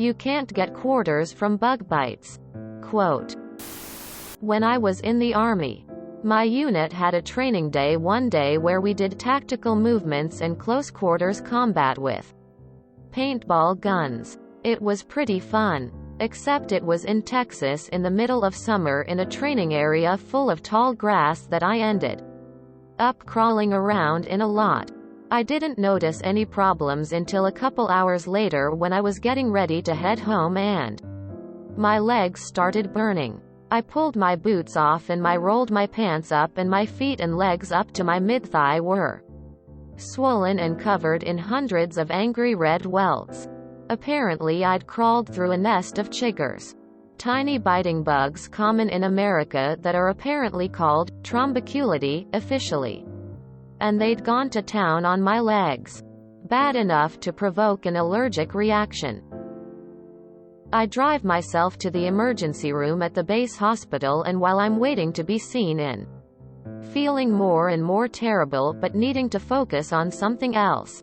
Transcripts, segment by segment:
You can't get quarters from bug bites. Quote, when I was in the Army, my unit had a training day one day where we did tactical movements and close quarters combat with paintball guns. It was pretty fun. Except it was in Texas in the middle of summer in a training area full of tall grass that I ended up crawling around in a lot. I didn't notice any problems until a couple hours later when I was getting ready to head home and my legs started burning. I pulled my boots off and rolled my pants up, and my feet and legs up to my mid-thigh were swollen and covered in hundreds of angry red welts. Apparently I'd crawled through a nest of chiggers, tiny biting bugs common in America that are apparently called trombiculity officially. And they'd gone to town on my legs. Bad enough to provoke an allergic reaction. I drive myself to the emergency room at the base hospital, and while I'm waiting to be seen in, feeling more and more terrible but needing to focus on something else,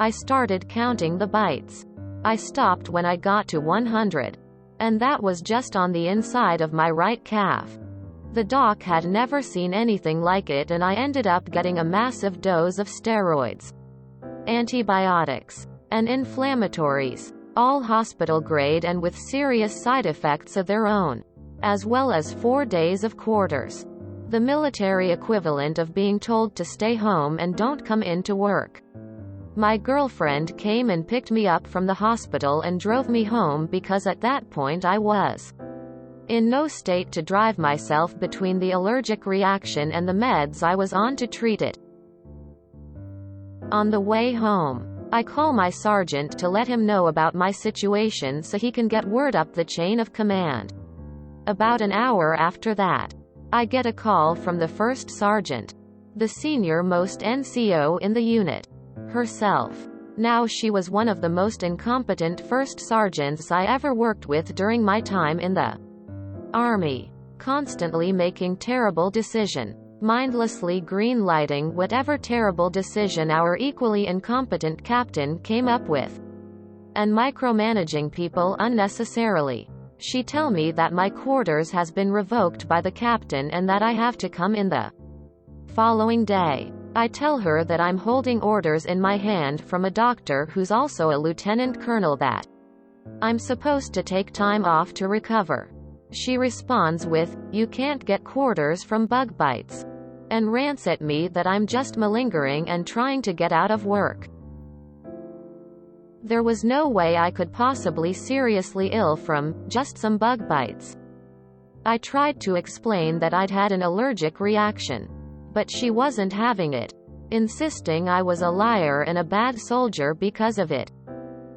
I started counting the bites. I stopped when I got to 100. And that was just on the inside of my right calf. The doc had never seen anything like it, and I ended up getting a massive dose of steroids, antibiotics, and inflammatories, all hospital grade and with serious side effects of their own, as well as 4 days of quarters. The military equivalent of being told to stay home and don't come into work. My girlfriend came and picked me up from the hospital and drove me home because at that point I was in no state to drive myself between the allergic reaction and the meds I was on to treat it. On the way home, I call my sergeant to let him know about my situation so he can get word up the chain of command. About an hour after that, I get a call from the first sergeant, the senior-most NCO in the unit, herself. Now she was one of the most incompetent first sergeants I ever worked with during my time in the Army, constantly making terrible decisions, mindlessly green-lighting whatever terrible decision our equally incompetent captain came up with, and micromanaging people unnecessarily. She tell me that my quarters has been revoked by the captain and that I have to come in the following day. I tell her that I'm holding orders in my hand from a doctor who's also a lieutenant colonel that I'm supposed to take time off to recover. She responds with, "You can't get quarters from bug bites," and rants at me that I'm just malingering and trying to get out of work. There was no way I could possibly seriously ill from just some bug bites. I tried to explain that I'd had an allergic reaction, but she wasn't having it, insisting I was a liar and a bad soldier because of it.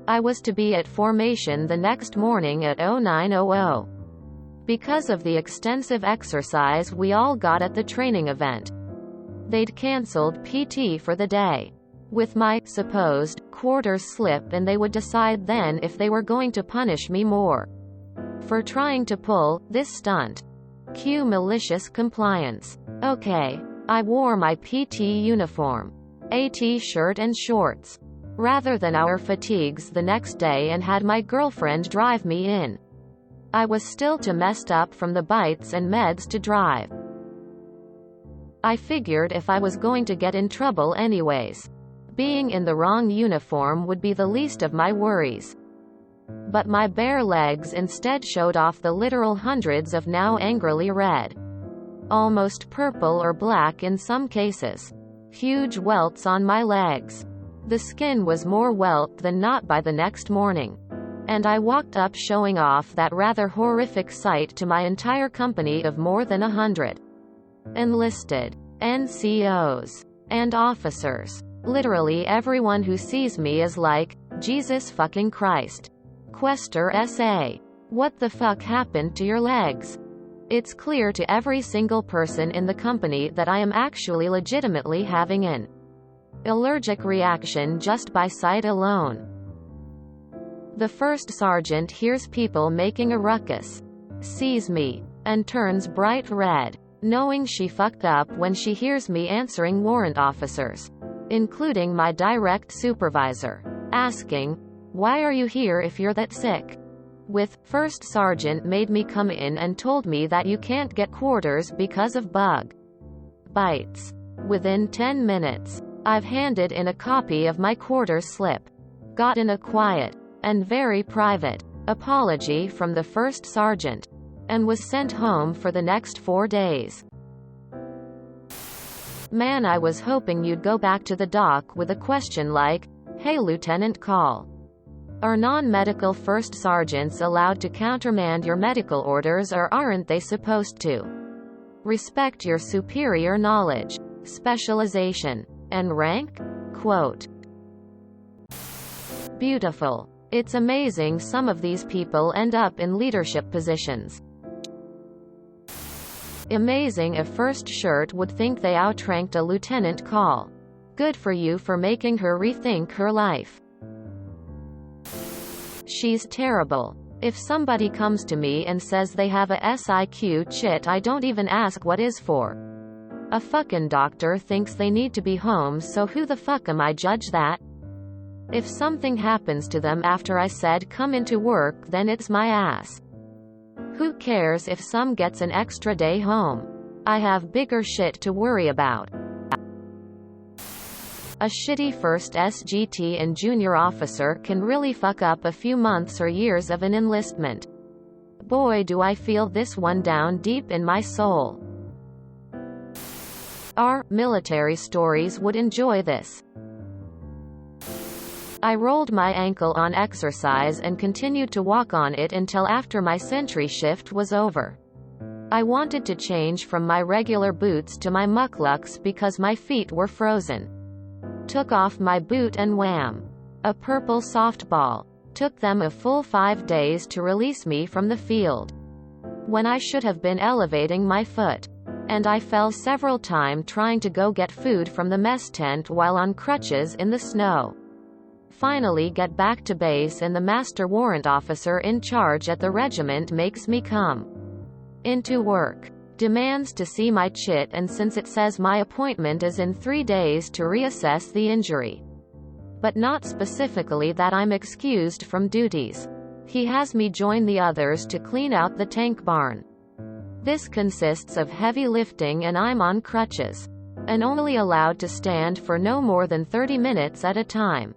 I was to be at formation the next morning at 0900. Because of the extensive exercise we all got at the training event, they'd cancelled PT for the day, with my supposed quarters slip, and they would decide then if they were going to punish me more for trying to pull this stunt. Cue malicious compliance. Okay. I wore my PT uniform, a t-shirt and shorts, rather than our fatigues the next day, and had my girlfriend drive me in. I was still too messed up from the bites and meds to drive. I figured if I was going to get in trouble anyways, being in the wrong uniform would be the least of my worries. But my bare legs instead showed off the literal hundreds of now angrily red, almost purple or black in some cases, huge welts on my legs. The skin was more welt than not by the next morning, and I walked up showing off that rather horrific sight to my entire company of more than 100 enlisted NCOs and officers. Literally everyone who sees me is like, Jesus fucking Christ. QuesterrSA. What the fuck happened to your legs? It's clear to every single person in the company that I am actually legitimately having an allergic reaction just by sight alone. The first sergeant hears people making a ruckus, sees me, and turns bright red, knowing she fucked up when she hears me answering warrant officers, including my direct supervisor, asking, Why are you here if you're that sick? With, first sergeant made me come in and told me that you can't get quarters because of bug bites. Within 10 minutes, I've handed in a copy of my quarters slip. Gotten a quiet, and very private, apology from the first sergeant, and was sent home for the next 4 days. Man, I was hoping you'd go back to the doc with a question like, "Hey Lieutenant, call. Are non-medical first sergeants allowed to countermand your medical orders, or aren't they supposed to? Respect your superior knowledge, specialization, and rank?" Quote. Beautiful. It's amazing some of these people end up in leadership positions. Amazing if first shirt would think they outranked a lieutenant call. Good for you for making her rethink her life. She's terrible. If somebody comes to me and says they have a SIQ chit, I don't even ask what is for. A fucking doctor thinks they need to be home, so who the fuck am I judge that? If something happens to them after I said come into work, then it's my ass. Who cares if some gets an extra day home? I have bigger shit to worry about. A shitty first SGT and junior officer can really fuck up a few months or years of an enlistment. Boy, do I feel this one down deep in my soul. Our military stories would enjoy this. I rolled my ankle on exercise and continued to walk on it until after my sentry shift was over. I wanted to change from my regular boots to my mucklucks because my feet were frozen. Took off my boot and wham! A purple softball. Took them a full 5 days to release me from the field, when I should have been elevating my foot. And I fell several times trying to go get food from the mess tent while on crutches in the snow. Finally get back to base, and the master warrant officer in charge at the regiment makes me come into work. Demands to see my chit, and since it says my appointment is in 3 days to reassess the injury, but not specifically that I'm excused from duties, he has me join the others to clean out the tank barn. This consists of heavy lifting, and I'm on crutches, and only allowed to stand for no more than 30 minutes at a time.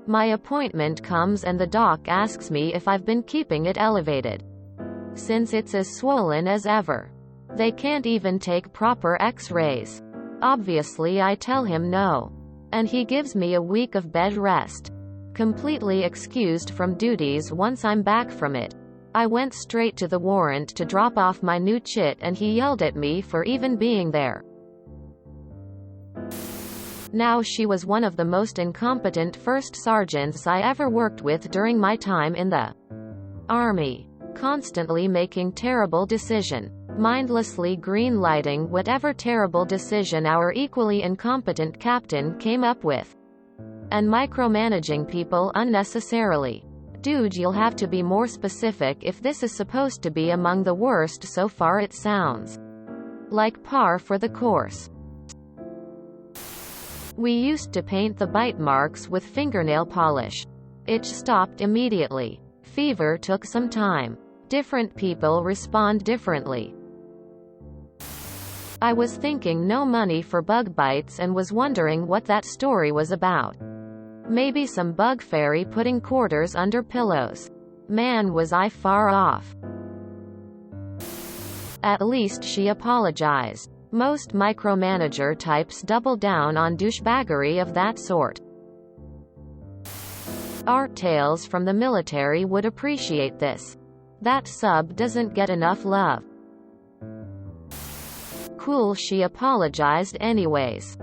My appointment comes and the doc asks me if I've been keeping it elevated, since it's as swollen as ever. They can't even take proper x-rays. Obviously I tell him no, and he gives me a week of bed rest. Completely excused from duties once I'm back from it. I went straight to the warrant to drop off my new chit, and he yelled at me for even being there. Now, she was one of the most incompetent first sergeants I ever worked with during my time in the Army. Constantly making terrible decision. Mindlessly green-lighting whatever terrible decision our equally incompetent captain came up with. And micromanaging people unnecessarily. Dude, you'll have to be more specific if this is supposed to be among the worst. So far it sounds like par for the course. We used to paint the bite marks with fingernail polish. It stopped immediately. Fever took some time. Different people respond differently. I was thinking no money for bug bites and was wondering what that story was about. Maybe some bug fairy putting quarters under pillows. Man, was I far off. At least she apologized. Most micromanager types double down on douchebaggery of that sort. Our tales from the military would appreciate this. That sub doesn't get enough love. Cool, she apologized anyways.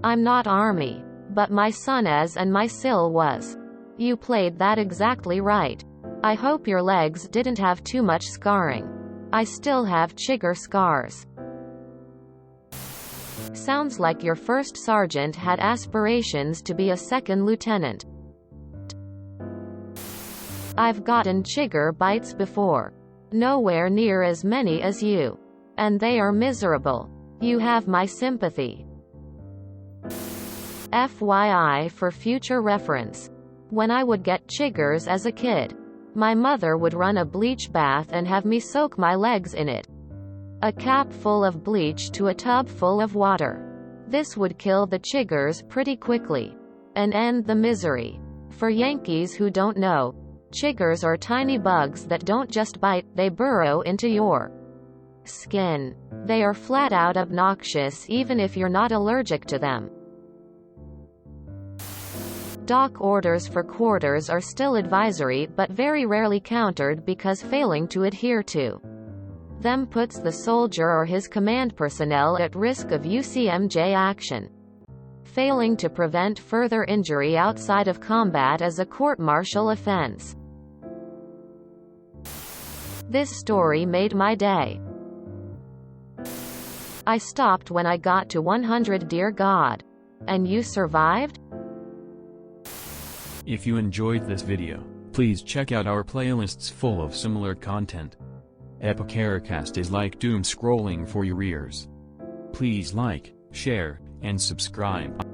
I'm not Army, but my son is, and my sil was. You played that exactly right. I hope your legs didn't have too much scarring. I still have chigger scars. Sounds like your first sergeant had aspirations to be a second lieutenant. I've gotten chigger bites before. Nowhere near as many as you. And they are miserable. You have my sympathy. FYI for future reference. When I would get chiggers as a kid, my mother would run a bleach bath and have me soak my legs in it. A cap full of bleach to a tub full of water. This would kill the chiggers pretty quickly and end the misery. For Yankees who don't know, chiggers are tiny bugs that don't just bite, they burrow into your skin. They are flat out obnoxious even if you're not allergic to them. Doc orders for quarters are still advisory but very rarely countered because failing to adhere to them puts the soldier or his command personnel at risk of UCMJ action. Failing to prevent further injury outside of combat is a court-martial offense. This story made my day. I stopped when I got to 100. Dear God. And you survived? If you enjoyed this video, please check out our playlists full of similar content. QuesterrSA is like doom scrolling for your ears. Please like, share, and subscribe.